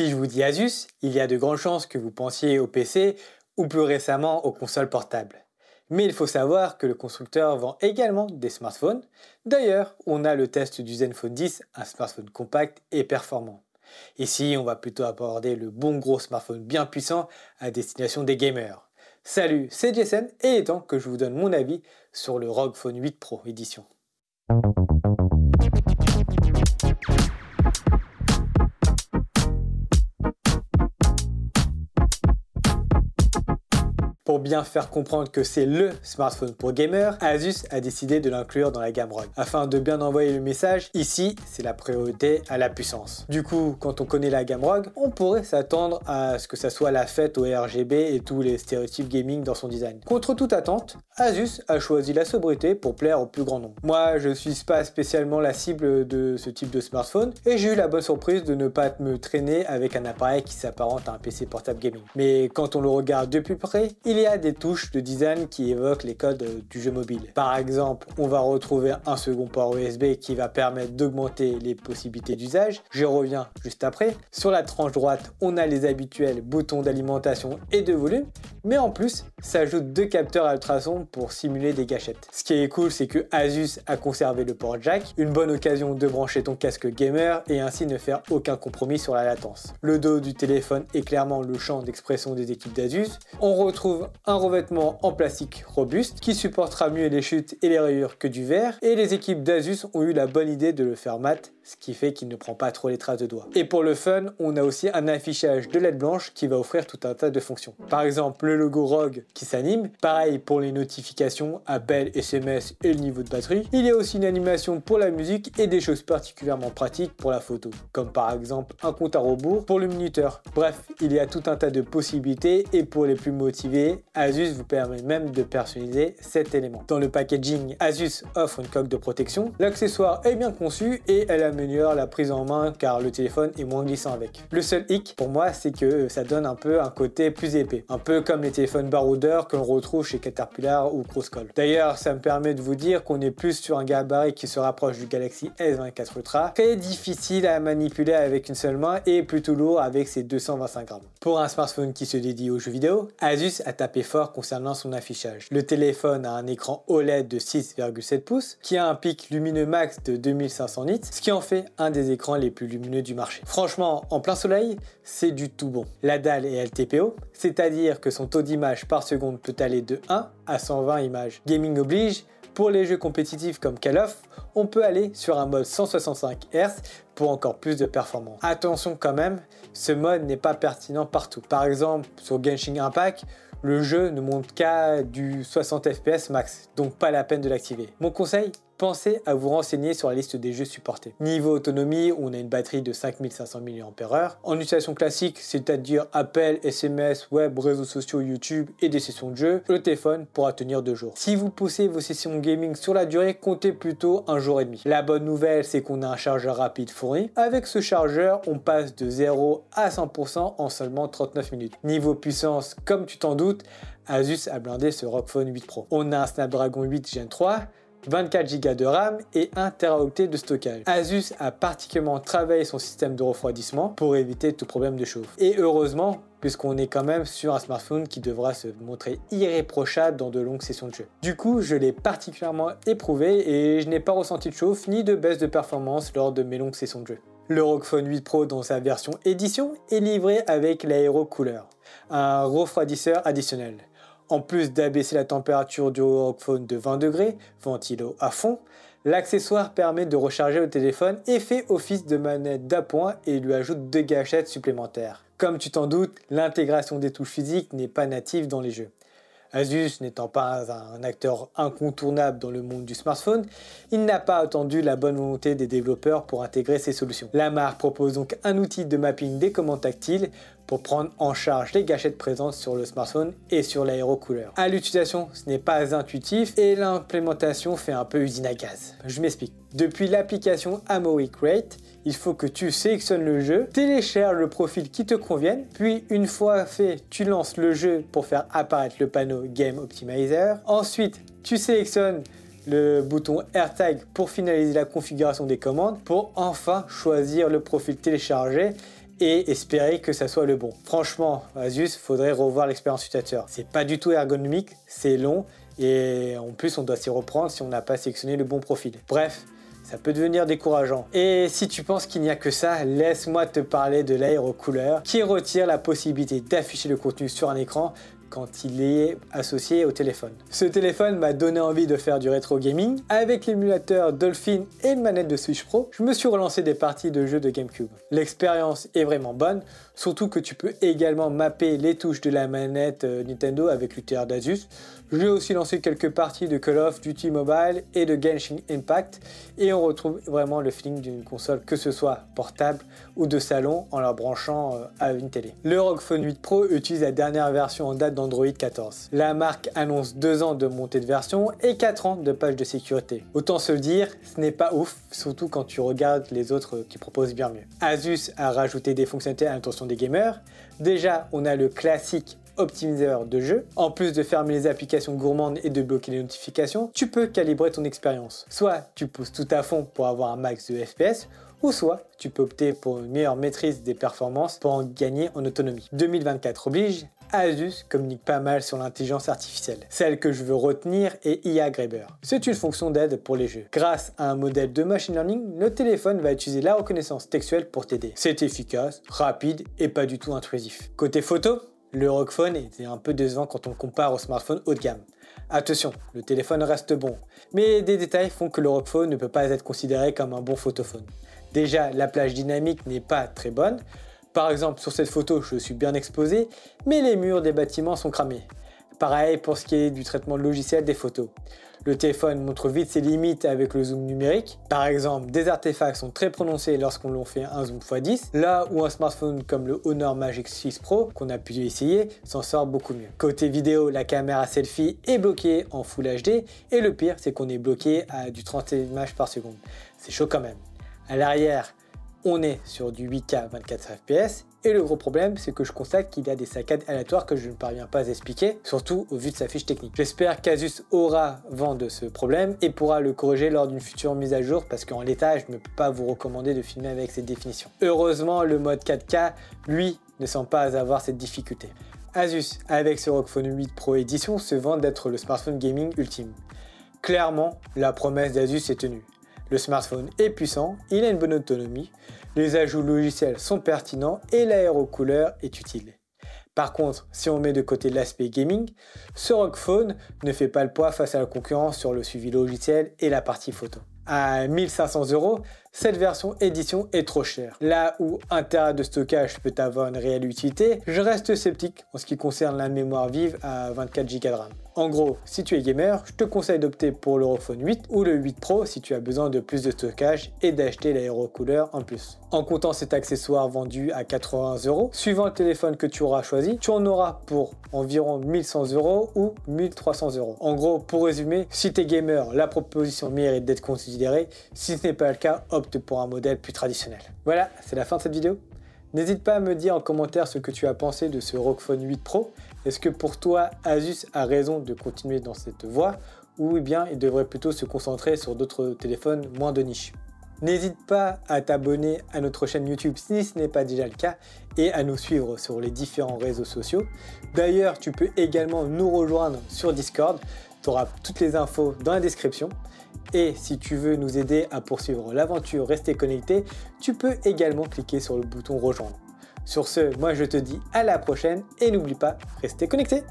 Si je vous dis Asus, il y a de grandes chances que vous pensiez au PC ou plus récemment aux consoles portables. Mais il faut savoir que le constructeur vend également des smartphones. D'ailleurs, on a le test du Zenfone 10, un smartphone compact et performant. Ici, on va plutôt aborder le bon gros smartphone bien puissant à destination des gamers. Salut, c'est Jason et il est temps que je vous donne mon avis sur le ROG Phone 8 Pro édition. Pour bien faire comprendre que c'est le smartphone pour gamer, Asus a décidé de l'inclure dans la gamme ROG. Afin de bien envoyer le message, ici, c'est la priorité à la puissance. Du coup, quand on connaît la gamme ROG, on pourrait s'attendre à ce que ça soit la fête au RGB et tous les stéréotypes gaming dans son design. Contre toute attente, Asus a choisi la sobriété pour plaire au plus grand nombre. Moi, je ne suis pas spécialement la cible de ce type de smartphone et j'ai eu la bonne surprise de ne pas me traîner avec un appareil qui s'apparente à un PC portable gaming. Mais quand on le regarde de plus près, il y a des touches de design qui évoquent les codes du jeu mobile. Par exemple, on va retrouver un second port USB qui va permettre d'augmenter les possibilités d'usage. J'y reviens juste après. Sur la tranche droite, on a les habituels boutons d'alimentation et de volume, mais en plus, s'ajoutent deux capteurs à ultrasons pour simuler des gâchettes. Ce qui est cool, c'est que Asus a conservé le port jack, une bonne occasion de brancher ton casque gamer et ainsi ne faire aucun compromis sur la latence. Le dos du téléphone est clairement le champ d'expression des équipes d'Asus. On retrouve un revêtement en plastique robuste qui supportera mieux les chutes et les rayures que du verre, et les équipes d'Asus ont eu la bonne idée de le faire mat, ce qui fait qu'il ne prend pas trop les traces de doigts. Et pour le fun, on a aussi un affichage de LED blanche qui va offrir tout un tas de fonctions. Par exemple, le logo ROG qui s'anime, pareil pour les notifications, appels, SMS et le niveau de batterie. Il y a aussi une animation pour la musique et des choses particulièrement pratiques pour la photo, comme par exemple un compte à rebours pour le minuteur. Bref, il y a tout un tas de possibilités et pour les plus motivés, Asus vous permet même de personnaliser cet élément. Dans le packaging, Asus offre une coque de protection. L'accessoire est bien conçu et elle améliore la prise en main car le téléphone est moins glissant avec. Le seul hic pour moi, c'est que ça donne un peu un côté plus épais, un peu comme les téléphones baroudeurs que l'on retrouve chez Caterpillar ou Crosscall. D'ailleurs, ça me permet de vous dire qu'on est plus sur un gabarit qui se rapproche du Galaxy S24 Ultra, très difficile à manipuler avec une seule main et plutôt lourd avec ses 225 grammes. Pour un smartphone qui se dédie aux jeux vidéo, Asus a tapé fort concernant son affichage. Le téléphone a un écran OLED de 6,7 pouces qui a un pic lumineux max de 2500 nits, ce qui en fait un des écrans les plus lumineux du marché. Franchement, en plein soleil, c'est du tout bon. La dalle est LTPO, c'est-à-dire que son taux d'image par seconde peut aller de 1 à 120 images. Gaming oblige, pour les jeux compétitifs comme Call of, on peut aller sur un mode 165 Hz pour encore plus de performance. Attention quand même, ce mode n'est pas pertinent partout. Par exemple, sur Genshin Impact, le jeu ne monte qu'à du 60 fps max, donc pas la peine de l'activer. Mon conseil, pensez à vous renseigner sur la liste des jeux supportés. Niveau autonomie, on a une batterie de 5500 mAh. En utilisation classique, c'est-à-dire appels, SMS, web, réseaux sociaux, YouTube et des sessions de jeu, le téléphone pourra tenir 2 jours. Si vous poussez vos sessions gaming sur la durée, comptez plutôt 1 jour et demi. La bonne nouvelle, c'est qu'on a un chargeur rapide fourni. Avec ce chargeur, on passe de 0 à 100% en seulement 39 minutes. Niveau puissance, comme tu t'en doutes, Asus a blindé ce ROG Phone 8 Pro. On a un Snapdragon 8 Gen 3, 24 Go de RAM et 1 Teraoctet de stockage. Asus a particulièrement travaillé son système de refroidissement pour éviter tout problème de chauffe. Et heureusement, puisqu'on est quand même sur un smartphone qui devra se montrer irréprochable dans de longues sessions de jeu. Du coup, je l'ai particulièrement éprouvé et je n'ai pas ressenti de chauffe ni de baisse de performance lors de mes longues sessions de jeu. Le ROG Phone 8 Pro dans sa version édition est livré avec l'Aero Cooler, un refroidisseur additionnel. En plus d'abaisser la température du ROG Phone de 20 degrés, ventilo à fond, l'accessoire permet de recharger le téléphone et fait office de manette d'appoint et lui ajoute 2 gâchettes supplémentaires. Comme tu t'en doutes, l'intégration des touches physiques n'est pas native dans les jeux. Asus n'étant pas un acteur incontournable dans le monde du smartphone, il n'a pas attendu la bonne volonté des développeurs pour intégrer ces solutions. La marque propose donc un outil de mapping des commandes tactiles pour prendre en charge les gâchettes présentes sur le smartphone et sur l'Aero Cooler. À l'utilisation, ce n'est pas intuitif et l'implémentation fait un peu usine à gaz. Je m'explique. Depuis l'application Amory Create, il faut que tu sélectionnes le jeu, télécharges le profil qui te convienne, puis une fois fait, tu lances le jeu pour faire apparaître le panneau Game Optimizer. Ensuite, tu sélectionnes le bouton AirTag pour finaliser la configuration des commandes, pour enfin choisir le profil téléchargé et espérer que ça soit le bon. Franchement, Asus, faudrait revoir l'expérience utilisateur. C'est pas du tout ergonomique, c'est long et en plus on doit s'y reprendre si on n'a pas sélectionné le bon profil. Bref, ça peut devenir décourageant. Et si tu penses qu'il n'y a que ça, laisse-moi te parler de l'aérocouleur qui retire la possibilité d'afficher le contenu sur un écran quand il est associé au téléphone. Ce téléphone m'a donné envie de faire du rétro gaming. Avec l'émulateur Dolphin et une manette de Switch Pro, je me suis relancé des parties de jeux de GameCube. L'expérience est vraiment bonne, surtout que tu peux également mapper les touches de la manette Nintendo avec l'UTR d'Asus. J'ai aussi lancé quelques parties de Call of Duty Mobile et de Genshin Impact et on retrouve vraiment le feeling d'une console, que ce soit portable ou de salon, en la branchant à une télé. Le ROG Phone 8 Pro utilise la dernière version en date d'Android 14. La marque annonce 2 ans de montée de version et 4 ans de patch de sécurité. Autant se le dire, ce n'est pas ouf, surtout quand tu regardes les autres qui proposent bien mieux. Asus a rajouté des fonctionnalités à l'intention des gamers. Déjà, on a le classique optimiseur de jeu. En plus de fermer les applications gourmandes et de bloquer les notifications, tu peux calibrer ton expérience. Soit tu pousses tout à fond pour avoir un max de FPS, ou soit tu peux opter pour une meilleure maîtrise des performances pour en gagner en autonomie. 2024 oblige, Asus communique pas mal sur l'intelligence artificielle. Celle que je veux retenir est IA Grabber. C'est une fonction d'aide pour les jeux. Grâce à un modèle de machine learning, le téléphone va utiliser la reconnaissance textuelle pour t'aider. C'est efficace, rapide et pas du tout intrusif. Côté photo, le ROG Phone était un peu décevant quand on le compare au smartphone haut de gamme. Attention, le téléphone reste bon, mais des détails font que le ROG Phone ne peut pas être considéré comme un bon photophone. Déjà, la plage dynamique n'est pas très bonne. Par exemple, sur cette photo, je suis bien exposé, mais les murs des bâtiments sont cramés. Pareil pour ce qui est du traitement logiciel des photos. Le téléphone montre vite ses limites avec le zoom numérique. Par exemple, des artefacts sont très prononcés lorsqu'on l'on fait un zoom x10, là où un smartphone comme le Honor Magic 6 Pro, qu'on a pu essayer, s'en sort beaucoup mieux. Côté vidéo, la caméra selfie est bloquée en Full HD, et le pire, c'est qu'on est bloqué à du 30 images par seconde. C'est chaud quand même. À l'arrière, on est sur du 8K 24 fps et le gros problème c'est que je constate qu'il y a des saccades aléatoires que je ne parviens pas à expliquer, surtout au vu de sa fiche technique. J'espère qu'Asus aura vent de ce problème et pourra le corriger lors d'une future mise à jour parce qu'en l'état je ne peux pas vous recommander de filmer avec cette définition. Heureusement le mode 4K lui ne semble pas avoir cette difficulté. Asus avec ce ROG Phone 8 Pro Edition se vante d'être le smartphone gaming ultime. Clairement la promesse d'Asus est tenue. Le smartphone est puissant, il a une bonne autonomie, les ajouts logiciels sont pertinents et l'aérocouleur est utile. Par contre, si on met de côté l'aspect gaming, ce ROG Phone ne fait pas le poids face à la concurrence sur le suivi logiciel et la partie photo. À 1 500 €, cette version édition est trop chère. Là où 1 Tera de stockage peut avoir une réelle utilité, je reste sceptique en ce qui concerne la mémoire vive à 24 Go de RAM. En gros, si tu es gamer, je te conseille d'opter pour le ROG Phone 8 ou le 8 Pro si tu as besoin de plus de stockage et d'acheter l'aérocouleur en plus. En comptant cet accessoire vendu à 80 €, suivant le téléphone que tu auras choisi, tu en auras pour environ 1100 € ou 1300 €. En gros, pour résumer, si tu es gamer, la proposition mérite d'être considérée. Si ce n'est pas le cas, opte pour un modèle plus traditionnel. Voilà, c'est la fin de cette vidéo. N'hésite pas à me dire en commentaire ce que tu as pensé de ce ROG Phone 8 Pro. Est-ce que pour toi, Asus a raison de continuer dans cette voie ou bien il devrait plutôt se concentrer sur d'autres téléphones moins de niche? N'hésite pas à t'abonner à notre chaîne YouTube si ce n'est pas déjà le cas et à nous suivre sur les différents réseaux sociaux. D'ailleurs, tu peux également nous rejoindre sur Discord. Tu auras toutes les infos dans la description. Et si tu veux nous aider à poursuivre l'aventure Rester connecté, tu peux également cliquer sur le bouton rejoindre. Sur ce, moi je te dis à la prochaine et n'oublie pas, restez connecté.